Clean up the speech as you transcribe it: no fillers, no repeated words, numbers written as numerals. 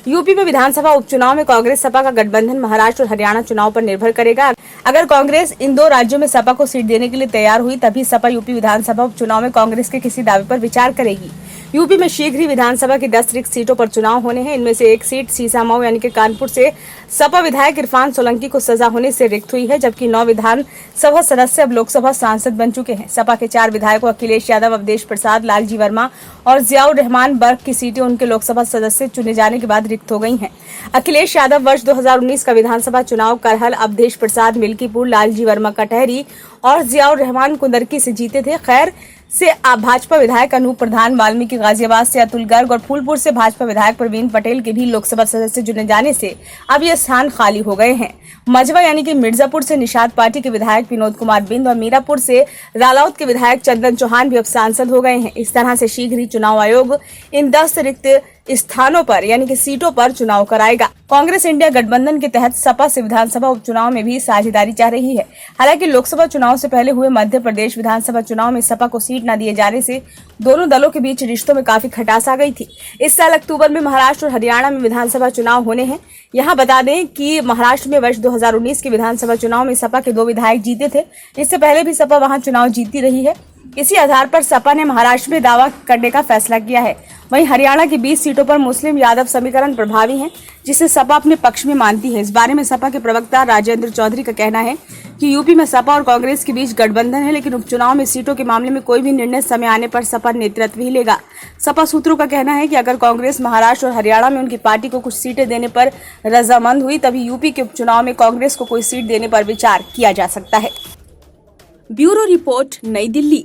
UP में विधानसभा उपचुनाव में कांग्रेस सपा का गठबंधन महाराष्ट्र और हरियाणा चुनाव पर निर्भर करेगा। अगर कांग्रेस इन दो राज्यों में सपा को सीट देने के लिए तैयार हुई तभी सपा यूपी विधानसभा उपचुनाव में कांग्रेस के किसी दावे पर विचार करेगी। यूपी में शीघ्र ही विधानसभा की 10 रिक्त सीटों पर चुनाव होने हैं। इनमें से एक सीट सीसामऊ यानी कि कानपुर से सपा विधायक इरफान सोलंकी को सजा होने से रिक्त हुई है, जबकि 9 विधानसभा सदस्य अब लोकसभा सांसद बन चुके हैं। सपा के 4 विधायकों अखिलेश यादव, अवधेश प्रसाद, लालजी वर्मा और जियाउर रहमान बर्ग की सीटें उनके लोकसभा सदस्य चुने जाने के बाद रिक्त हो गई हैं। अखिलेश यादव वर्ष 2019 का विधानसभा चुनाव करहल, अवधेश प्रसाद मिल्कीपुर, लालजी वर्मा कटहरी और जियाउर रहमान कुंदरकी से जीते थे। खैर से भाजपा विधायक अनूप प्रधान, वाल्मीकि गाजियाबाद से अतुल गर्ग और फूलपुर से भाजपा विधायक प्रवीण पटेल के भी लोकसभा सदस्य चुने जाने से अब ये स्थान खाली हो गए हैं। मझवा यानी कि मिर्जापुर से निषाद पार्टी के विधायक विनोद कुमार बिंद और मीरापुर से रालौत के विधायक चंदन चौहान भी अब सांसद हो गए हैं। इस तरह से शीघ्र ही चुनाव आयोग इन 10 रिक्त स्थानों पर यानी कि सीटों पर चुनाव कराएगा। कांग्रेस इंडिया गठबंधन के तहत सपा से विधानसभा उपचुनाव में भी साझेदारी चाह रही है। हालांकि लोकसभा चुनाव से पहले हुए मध्य प्रदेश विधानसभा चुनाव में सपा को सीट न दिए जाने से दोनों दलों के बीच रिश्तों में काफी खटास आ गई थी। इस साल अक्टूबर में महाराष्ट्र और हरियाणा में विधानसभा चुनाव होने हैं। यहाँ बता दें कि महाराष्ट्र में वर्ष 2019 के विधानसभा चुनाव में सपा के 2 विधायक जीते थे। इससे पहले भी सपा वहां चुनाव जीतती रही है। इसी आधार पर सपा ने महाराष्ट्र में दावा करने का फैसला किया है। वहीं हरियाणा की 20 सीटों पर मुस्लिम यादव समीकरण प्रभावी है, जिसे सपा अपने पक्ष में मानती है। इस बारे में सपा के प्रवक्ता राजेंद्र चौधरी का कहना है कि यूपी में सपा और कांग्रेस के बीच गठबंधन है, लेकिन उपचुनाव में सीटों के मामले में कोई भी निर्णय समय आने पर सपा नेतृत्व ही लेगा। सपा सूत्रों का कहना है कि अगर कांग्रेस महाराष्ट्र और हरियाणा में उनकी पार्टी को कुछ सीटें देने पर रजामंद हुई तभी यूपी के उपचुनाव में कांग्रेस को कोई सीट देने पर विचार किया जा सकता है। ब्यूरो रिपोर्ट, नई दिल्ली।